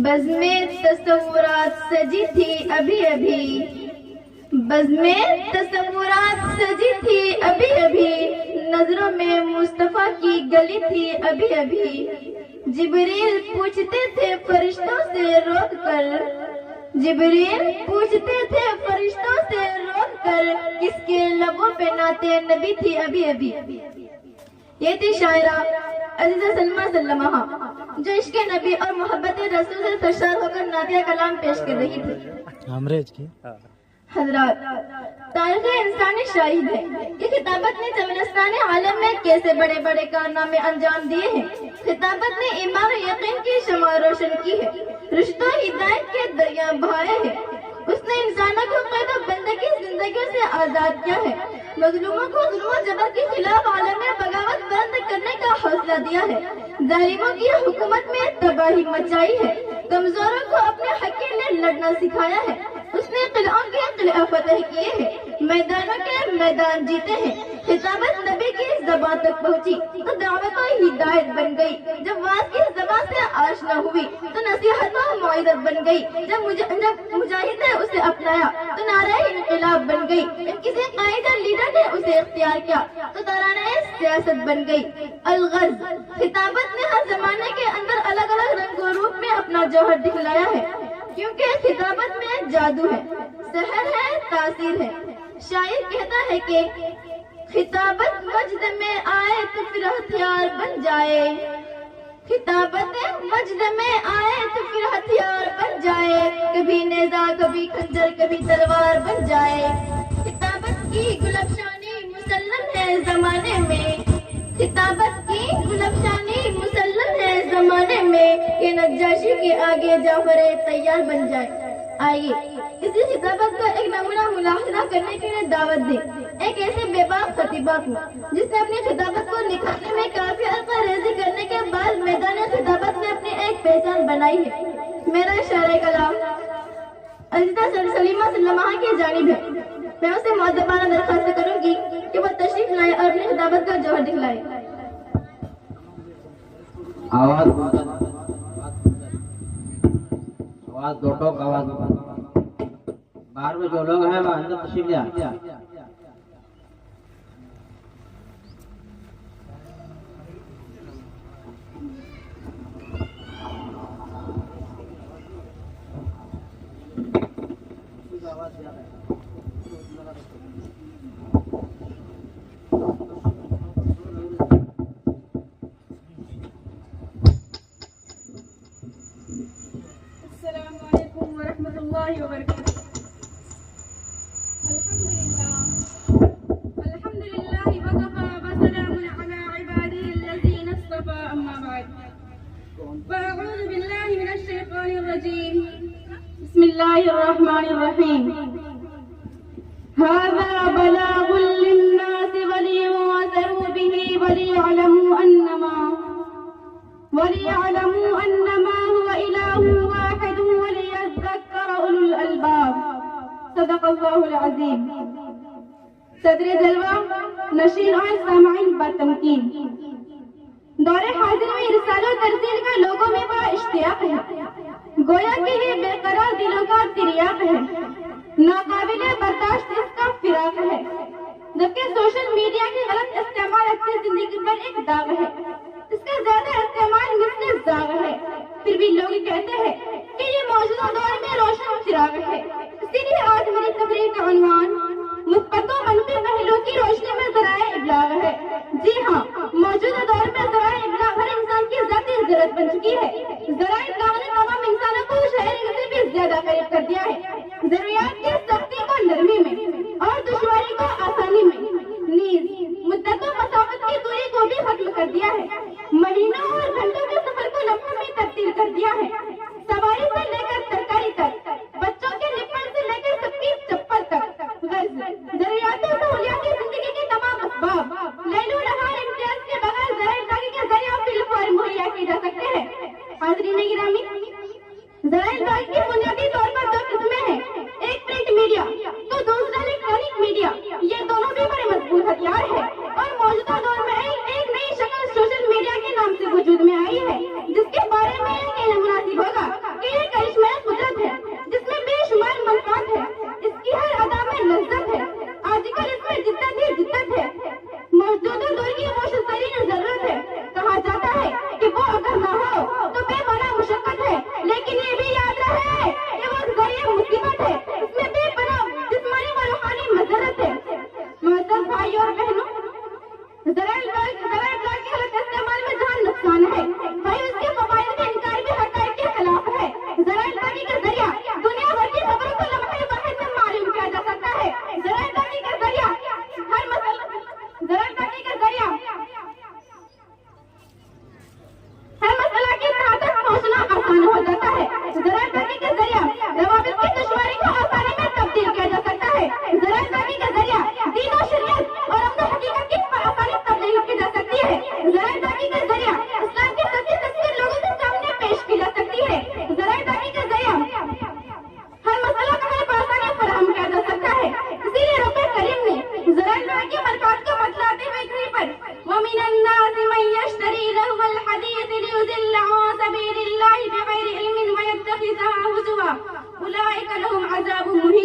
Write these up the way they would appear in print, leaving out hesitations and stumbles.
بزم تصورات سجی تھی ابھی ابھی، بزم تصورات سجی تھی ابھی ابھی، نظروں میں مصطفیٰ کی گلی تھی ابھی ابھی، جبریل پوچھتے تھے فرشتوں سے روک کر، جبریل پوچھتے تھے فرشتوں سے روک کر، کس کے لبوں پہ نعت نبی تھی ابھی ابھی۔ یہ تھی شاعرہ عزیزہ سلمہ سلمہ جو عشق نبی اور محبت رسول سے سرشار ہو کر نعتیہ کلام پیش کر رہی تھی۔ حضرات، تاریخ انسانی شاہد ہے کہ خطابت نے چمنستان عالم میں کیسے بڑے بڑے کارنامے انجام دیے ہیں۔ خطابت نے ایمان و یقین کی شمع روشن کی ہے، رشد و ہدایت کے دریا بہائے ہیں۔ اس نے انسانوں کو قید و بندگی زندگیوں سے آزاد کیا ہے، مظلوموں کو ظلم و جبر کے خلاف عالم میں بغاوت بلند کرنے کا حوصلہ دیا ہے، ظالموں کی حکومت میں تباہی مچائی ہے، کمزوروں کو اپنے حق کے لیے لڑنا سکھایا ہے۔ اس نے قلعوں کے قلعہ فتح کیے ہیں، میدانوں کے میدان جیتے ہیں۔ خطابت نبی کی زبان تک پہنچی تو دعوت و ہدایت بن گئی، جب واعظ کی زبان سے آشنا ہوئی تو نصیحت و موعظت بن گئی، جب مجاہد نے اسے اپنایا تو نعرہ انقلاب بن گئی، جب کسی قائد اور لیڈر نے اسے اختیار کیا تو ترانہ سیاست بن گئی۔ الغرض، خطابت نے ہر زمانے کے اندر الگ الگ رنگ و روپ میں اپنا جوہر دکھلایا ہے، کیونکہ خطابت میں جادو ہے، سحر ہے، تاثیر ہے۔ شاعر کہتا ہے کہ خطابت مجد میں آئے تو پھر ہتھیار بن جائے، خطابت مجد میں آئے تو پھر ہتھیار بن جائے، کبھی نیزہ کبھی خنجر کبھی تلوار بن جائے۔ خطابت کی گلفشانی مسلم ہے زمانے میں، خطابت کی گلفشانی مسلم ہے زمانے میں، کہ نجاشی کے آگے جعفر تیار بن جائے۔ آئیے اسی خطابت کا ایک نمونہ ملاحظہ کرنے کے لیے دعوت دیں ایک ایسے بے باک خطیبہ کو جس نے اپنی خطابت کو نکھارنے میں کافی عرصہ ریزی کرنے کے بعد میدان خطابت میں اپنی ایک پہچان بنائی ہے۔ میرا اشارہ کلام عزیزہ سلیمہ سلمہ کی جانب ہے۔ میں اسے مؤدبانہ درخواست کروں گی کہ وہ تشریف لائے اور اپنی خطابت کا جوہر دکھلائے۔ آواز دو ٹوک آواز باہر میں جو لوگ ہیں وہ اندر تشریف لے آئے۔ السلام علیکم ورحمۃ اللہ وبرکاتہ۔ الحمد للہ وکفى وسلام علی عباده الذین اصطفى، اما بعد فاعوذ باللہ من الشیطان الرجیم، بسم اللہ الرحمن الرحیم۔ هذا بلاغ للناس ولينذروا به وليعلموا أنما هو إله واحد وليذكر أولو الألباب۔ صدق اللہ العظیم۔ صدر جلوہ، نشین اور سامعین بتمکین، دور حاضر میں ارسال و ترسیل کا لوگوں میں بڑا اشتیاق ہے، گویا کہ یہ بے قرار دلوں کا تریاق ہے، ناقابل برداشت اس کا فراق ہے، جبکہ سوشل میڈیا کے غلط استعمال اپنی زندگی پر ایک داغ ہے، اس کا زیادہ استعمال مثل زاغ ہے، پھر بھی لوگ کہتے ہیں کہ یہ موجودہ دور میں روشن چراغ ہے۔ اسی لیے آج میری تقریر کا عنوان مثبت و منفی پہلو کی روشنی میں ذرائع ابلاغ ہے۔ جی ہاں، موجودہ دور میں ذرائع ابلاغ ہر انسان کی ذاتی ضرورت بن چکی ہے۔ ذرائع ابلاغ نے تمام انسانوں کو شہری سے بھی زیادہ قریب کر دیا ہے، ضروریات کی سختی کو نرمی میں اور دشواری کو آسانی میں، نیز مدت و مسافت کی دوری کو بھی ختم کر دیا ہے، مہینوں اور گھنٹوں کے سفر کو لمحوں میں تبدیل کر دیا ہے، سواری سے لے کر ترکاری تک، بچوں کے لپٹ سے لے کر سب کی چپل تک، ضروریاتی و سہولیاتی زندگی کے تمام اسباب لیل و نہار امتیاز کے بغیر ذرائع ابلاغ کے ذریعے بالفعل مہیا کیے جا سکتے ہیں۔ حاضرین گرامی، ذرائع ابلاغ کی بنیادی طور پر دو قسمیں ہیں، ایک پرنٹ میڈیا تو دوسرا الیکٹرانک میڈیا۔ یہ دونوں بھی بڑے مضبوط ہتھیار ہے اور موجودہ دور میں ایک نئی شکل سوشل میڈیا کے نام سے وجود میں آئی ہے، جس کے بارے میں یہ کہنا مناسب ہوگا کہ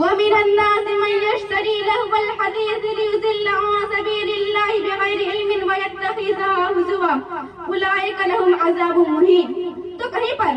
وَمِنَ النَّاسِ مَن يَشْتَرِي لَهْوَ الْحَدِيثِ لِيُضِلَّ عَن سَبِيلِ اللَّهِ بِغَيْرِ عِلْمٍ وَيَتَّخِذَهَا هُزُوًا أُولَٰئِكَ لَهُمْ عَذَابٌ مُّهِينٌ۔ تو کہیں پر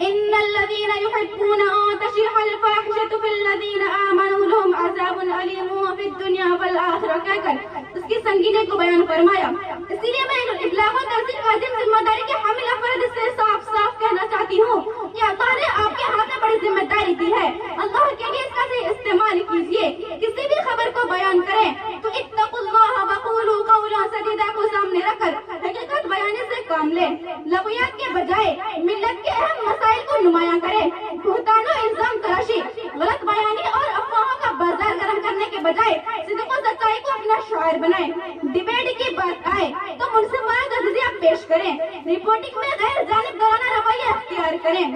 إِنَّ الَّذِينَ يُحِبُّونَ أَن تَشِيعَ الْفَاحِشَةُ فِي الَّذِينَ آمَنُوا لَهُمْ عَذَابٌ أَلِيمٌ فِي الدُّنْيَا وَالْآخِرَةِ کہہ کر اس کی سنگینی کو بیان فرمایا۔ اسی لیے میں ابلاغ و ترسیل کا عظیم ذمہ داری کے حامل افراد سے صاف صاف کہنا چاہتی ہوں کہ اللہ نے آپ کے ہاتھ میں بڑی ذمہ داری دی ہے، اللہ کے لیے اس کا صحیح استعمال کیجیے۔ کسی بھی خبر کو بیان کریں تو اتقوا اللہ وقولوا قولا سدیدا کو سامنے رکھ کر حقیقت بیانے سے کام لیں، لغویات کے بجائے ملت کے اہم مسائل کو نمایاں کریں۔ بہتان و الزام تراشی، غلط بیانی اور افواہوں کا بازار گرم کرنے کے بجائے صدق و سچائی کو اپنا شعار بنائیں۔ ڈبیٹ کی بات آئے تو منصفانہ تجزیہ پیش کریں، رپورٹنگ میں غیر جانبدارانہ رویہ اختیار کریں۔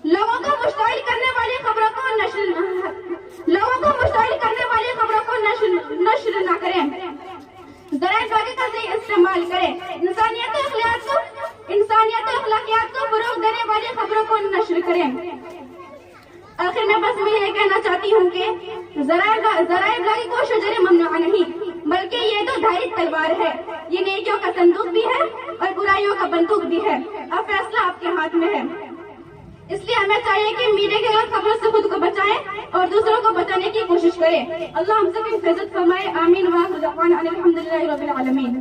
لوگوں کو مشتعل کرنے والی خبروں کو نشر نہ کریں، ذرائع ابلاغ کا صحیح استعمال کریں، انسانیت و اخلاقیات کو فروغ دینے والی خبروں کو نشر کریں۔ آخر میں بس میں یہ کہنا چاہتی ہوں کہ ذرائع ابلاغ کو شجر ممنوع نہیں بلکہ یہ تو دھاری تلوار ہے، یہ نیکیوں کا صندوق بھی ہے اور برائیوں کا بندوق بھی ہے، اب فیصلہ آپ کے ہاتھ میں ہے۔ اس لیے ہمیں چاہیے کہ میڈیا کے غلط خبروں سے خود کو بچائیں اور دوسروں کو بچانے کی کوشش کریں۔ اللہ ہم سب کی حفاظت فرمائے، آمین۔ وآخر دعوانا ان الحمد للہ رب العالمین۔